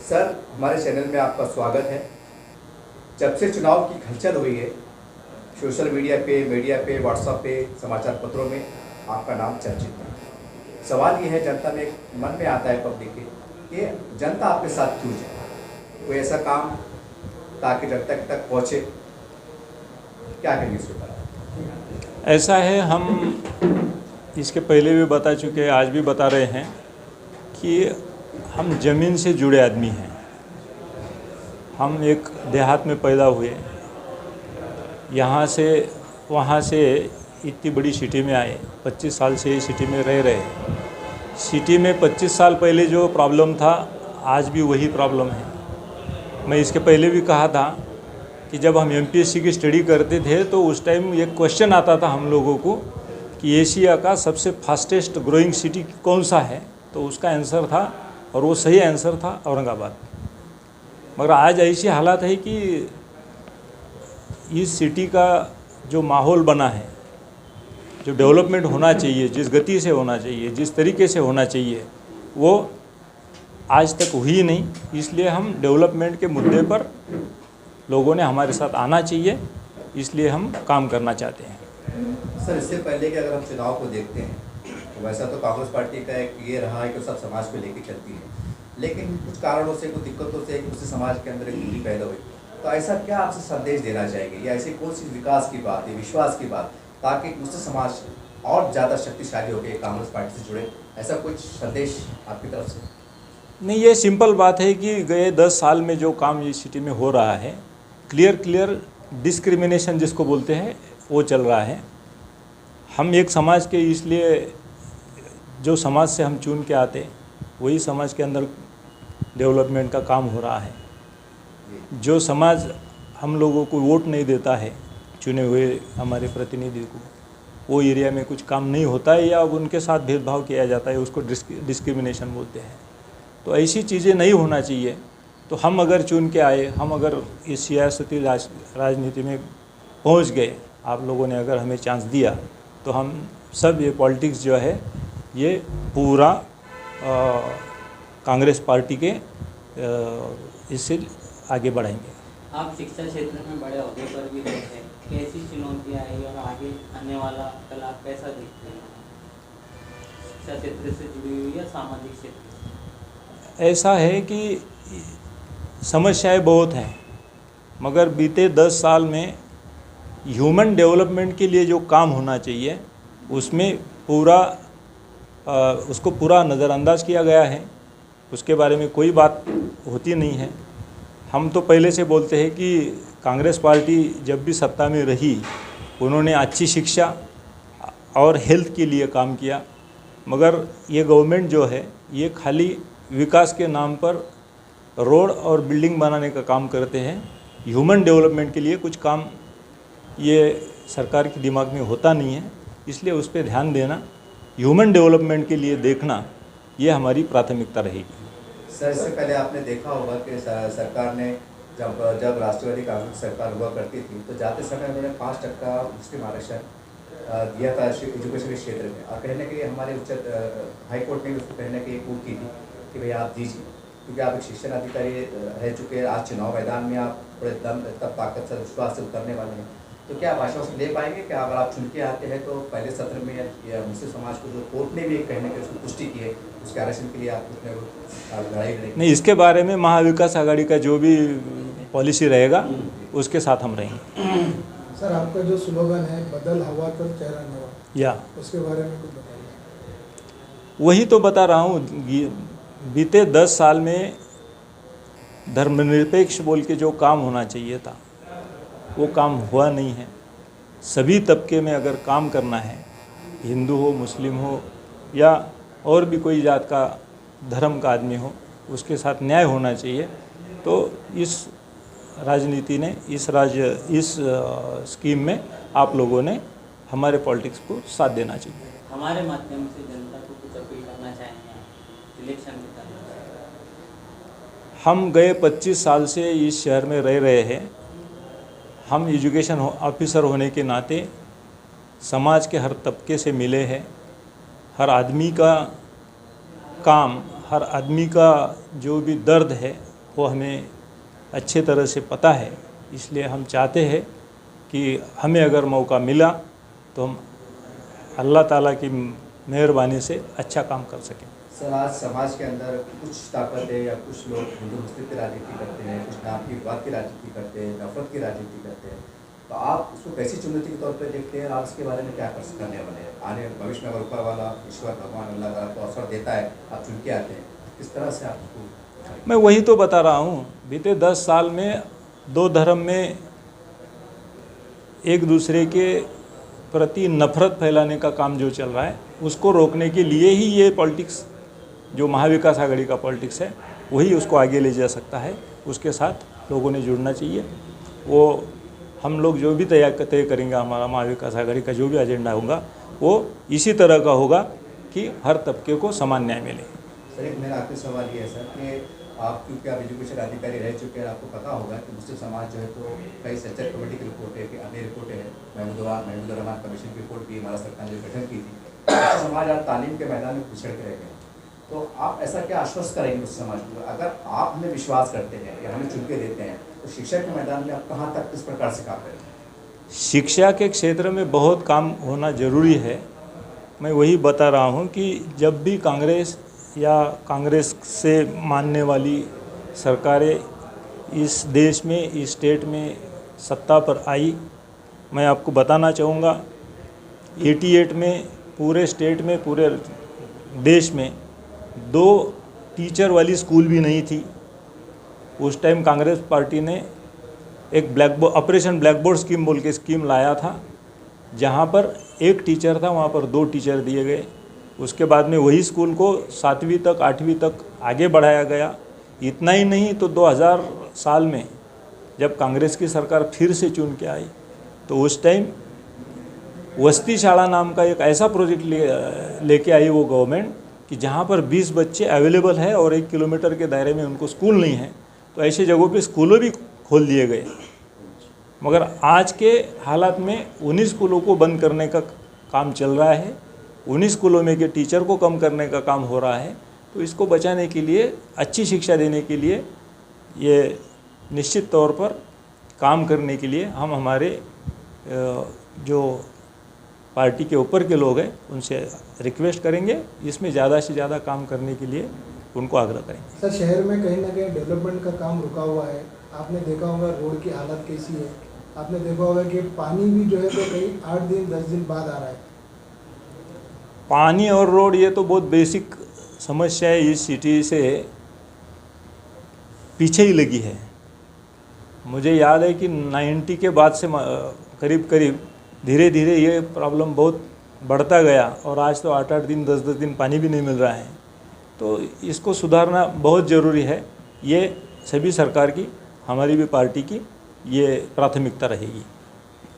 Sir, हमारे channel में आपका स्वागत है। जब से चुनाव की हलचल हुई है, सोशल मीडिया पे, व्हाट्सएप पे, समाचार पत्रों में आपका नाम चर्चित है। सवाल ये है, जनता में मन में आता है पब्लिक के कि जनता आपके साथ क्यों जाए? कोई ऐसा काम ताकि जनता तक पहुँचे, क्या करेंगे इसके ऊपर? ऐसा है, हम इसके पहले भी बता चुके हैं, आज भी बता रहे हैं कि हम ज़मीन से जुड़े आदमी हैं। हम एक देहात में पैदा हुए, यहाँ से वहाँ से इतनी बड़ी सिटी में आए, 25 साल से सिटी में रह रहे। सिटी में 25 साल पहले जो प्रॉब्लम था, आज भी वही प्रॉब्लम है। मैं इसके पहले भी कहा था कि जब हम एमपीएससी की स्टडी करते थे तो उस टाइम एक क्वेश्चन आता था हम लोगों को कि एशिया का सबसे फास्टेस्ट ग्रोइंग सिटी कौन सा है, तो उसका आंसर था, और वो सही आंसर था, औरंगाबाद। मगर आज ऐसी हालत है कि इस सिटी का जो माहौल बना है, जो डेवलपमेंट होना चाहिए, जिस गति से होना चाहिए, जिस तरीके से होना चाहिए, वो आज तक हुई नहीं। इसलिए हम डेवलपमेंट के मुद्दे पर लोगों ने हमारे साथ आना चाहिए, इसलिए हम काम करना चाहते हैं। सर, इससे पहले कि अगर हम चुनाव को देखते हैं तो वैसा तो कांग्रेस पार्टी का एक ये रहा है कि सब समाज को लेकर चलती है, लेकिन कुछ कारणों से, कुछ दिक्कतों से उसी समाज के अंदर एक दूरी पैदा हुई। तो ऐसा क्या आपसे संदेश देना चाहेंगे, या ऐसी कौन सी विकास की बात है, विश्वास की बात, ताकि उससे समाज और ज़्यादा शक्तिशाली हो गए, कांग्रेस पार्टी से जुड़े? ऐसा कुछ संदेश आपकी तरफ से? नहीं, ये सिंपल बात है कि गए 10 साल में जो काम ये सिटी में हो रहा है, क्लियर डिस्क्रिमिनेशन जिसको बोलते हैं, वो चल रहा है। हम एक समाज के, इसलिए जो समाज से हम चुन के आते, वही समाज के अंदर डेवलपमेंट का काम हो रहा है। जो समाज हम लोगों को वोट नहीं देता है, चुने हुए हमारे प्रतिनिधि को, वो एरिया में कुछ काम नहीं होता है या उनके साथ भेदभाव किया जाता है, उसको डिस्क्रिमिनेशन बोलते हैं। तो ऐसी चीज़ें नहीं होना चाहिए। तो हम अगर चुन के आए, हम अगर इस सियासती राजनीति में पहुंच गए, आप लोगों ने अगर हमें चांस दिया, तो हम सब ये पॉलिटिक्स जो है ये पूरा कांग्रेस पार्टी के इससे आगे बढ़ाएंगे। आप शिक्षा क्षेत्र में बड़े ओहदे पर भी रहे हैं, कैसी चुनौतियाँ आई और आगे आने वाला कल आप कैसा देखते हैं, शिक्षा क्षेत्र से जुड़ी हुई या सामाजिक क्षेत्र? ऐसा है कि समस्याएं बहुत हैं, मगर बीते 10 साल में ह्यूमन डेवलपमेंट के लिए जो काम होना चाहिए, उसमें उसको पूरा नज़रअंदाज किया गया है। उसके बारे में कोई बात होती नहीं है। हम तो पहले से बोलते हैं कि कांग्रेस पार्टी जब भी सत्ता में रही, उन्होंने अच्छी शिक्षा और हेल्थ के लिए काम किया। मगर ये गवर्नमेंट जो है, ये खाली विकास के नाम पर रोड और बिल्डिंग बनाने का काम करते हैं। ह्यूमन डेवलपमेंट के लिए कुछ काम ये सरकार के दिमाग में होता नहीं है, इसलिए उस पर ध्यान देना, ह्यूमन डेवलपमेंट के लिए देखना, ये हमारी प्राथमिकता रहेगी। सर, इससे पहले आपने देखा होगा कि सरकार ने जब राष्ट्रवादी कांग्रेस सरकार हुआ करती थी, तो जाते समय उन्होंने 5% मुस्लिम आरक्षण दिया था एजुकेशन के क्षेत्र में, और कहने के लिए हमारे हाई कोर्ट ने उसको कहने की पूछ की थी कि भाई आप दीजिए, क्योंकि आप एक शिक्षण अधिकारी रह चुके हैं। आज चुनाव मैदान में आप बड़े दम, तब ताकत से, विश्वास से उतरने वाले हैं। तो क्या आप आश्वासन दे पाएंगे कि अगर आप चुन के आते हैं तो पहले सत्र में या मुस्लिम समाज को जो कोर्ट ने भी एक कहने की उसकी पुष्टि की है, उसके आरक्षण के लिए आप उसमें लड़ाई लड़ेंगे? नहीं, इसके बारे में महाविकास आघाड़ी का जो भी पॉलिसी रहेगा, उसके साथ हम रहेंगे। सर, आपका जो स्लोगन है, बदल हवा कर चेहरा नवा, या उसके बारे में कुछ बताइए। वही तो बता रहा हूँ, बीते 10 साल में धर्मनिरपेक्ष बोल के जो काम होना चाहिए था, वो काम हुआ नहीं है। सभी तबके में अगर काम करना है, हिंदू हो, मुस्लिम हो, या और भी कोई जात का, धर्म का आदमी हो, उसके साथ न्याय होना चाहिए। तो इस राजनीति ने, इस स्कीम में आप लोगों ने हमारे पॉलिटिक्स को साथ देना चाहिए। हमारे माध्यम से जनता को कुछ अपील करना चाहेंगे इलेक्शन के तरह? हम गए 25 साल से इस शहर में रह रहे हैं। हम एजुकेशन ऑफिसर होने के नाते समाज के हर तबके से मिले हैं। हर आदमी का काम, हर आदमी का जो भी दर्द है, वो हमें अच्छे तरह से पता है, इसलिए हम चाहते हैं कि हमें अगर मौका मिला तो हम अल्लाह ताला की मेहरबानी से अच्छा काम कर सकें। सर, आज समाज के अंदर कुछ ताकतें या कुछ लोग हिंदू मुस्लिम की राजनीति करते हैं, कुछ नाम की बात की राजनीति करते हैं, नफरत की राजनीति करते हैं, तो आप उसको कैसी चुनौती के तौर पर देखते हैं? आप इसके बारे में क्या करने वाले हैं? आने भविष्य में अगर ऊपर वाला ईश्वर भगवान अल्लाह ताला आपको अवसर देता है, आप चुन के आते हैं, किस तरह से आपको? मैं वही तो बता रहा हूँ, बीते 10 साल में दो धर्म में एक दूसरे के प्रति नफरत फैलाने का काम जो चल रहा है, उसको रोकने के लिए ही ये पॉलिटिक्स, जो महाविकास आघाड़ी का पॉलिटिक्स है, वही उसको आगे ले जा सकता है। उसके साथ लोगों ने जुड़ना चाहिए। वो हम लोग जो भी तय करेंगे, हमारा महाविकास आघाड़ी का जो भी एजेंडा होगा वो इसी तरह का होगा कि हर तबके को समान न्याय मिले। सर, एक मेरा आखिरी सवाल ये है सर कि आप, क्योंकि आप एजुकेशन अधिकारी रह चुके हैं, आपको पता होगा कि मुस्लिम समाज जो है तो कई सेंट्रल कमेटी की रिपोर्ट है कि अन्य रिपोर्टें हैं, महमूद रहमान कमीशन की रिपोर्ट भी हमारा सरकार ने गठन की थी। मुस्लिम समाज आज तालीम के मैदान में पिछड़ के रह गए, तो आप ऐसा क्या आश्वस्त करेंगे उस समाज को? अगर आप हमें विश्वास करते हैं या हमें चुन के देते हैं, तो शिक्षा के मैदान में आप कहाँ तक किस प्रकार से काम करेंगे? शिक्षा के क्षेत्र में बहुत काम होना ज़रूरी है। मैं वही बता रहा हूँ कि जब भी कांग्रेस या कांग्रेस से मानने वाली सरकारें इस देश में, इस स्टेट में सत्ता पर आई, मैं आपको बताना चाहूँगा 88 में पूरे स्टेट में, पूरे देश में 2 टीचर वाली स्कूल भी नहीं थी। उस टाइम कांग्रेस पार्टी ने एक ऑपरेशन ब्लैक बोर्ड स्कीम बोल के स्कीम लाया था, जहाँ पर 1 टीचर था, वहाँ पर 2 टीचर दिए गए। उसके बाद में वही स्कूल को 7वीं तक 8वीं तक आगे बढ़ाया गया। इतना ही नहीं तो 2000 साल में जब कांग्रेस की सरकार फिर से चुन के आई, तो उस टाइम वस्ती शाला नाम का एक ऐसा प्रोजेक्ट लेके आई वो गवर्नमेंट कि जहाँ पर 20 बच्चे अवेलेबल है और 1 किलोमीटर के दायरे में उनको स्कूल नहीं है, तो ऐसे जगहों पे स्कूलों भी खोल दिए गए। मगर आज के हालात में उन्हीं स्कूलों को बंद करने का काम चल रहा है, उन्हीं स्कूलों में के टीचर को कम करने का काम हो रहा है। तो इसको बचाने के लिए, अच्छी शिक्षा देने के लिए, ये निश्चित तौर पर काम करने के लिए हम हमारे जो पार्टी के ऊपर के लोग हैं उनसे रिक्वेस्ट करेंगे, इसमें ज़्यादा से ज़्यादा काम करने के लिए उनको आग्रह करेंगे। सर, शहर में कहीं ना कहीं डेवलपमेंट का काम रुका हुआ है। आपने देखा होगा रोड की हालत कैसी है। आपने देखा होगा कि पानी भी जो है तो कहीं 8 दिन 10 दिन बाद आ रहा है। पानी और रोड ये तो बहुत बेसिक समस्या है, इस सिटी से पीछे ही लगी है। मुझे याद है कि 90 के बाद से करीब करीब धीरे धीरे ये प्रॉब्लम बहुत बढ़ता गया और आज तो 8-8 दिन 10-10 दिन पानी भी नहीं मिल रहा है। तो इसको सुधारना बहुत ज़रूरी है। ये सभी सरकार की, हमारी भी पार्टी की ये प्राथमिकता रहेगी।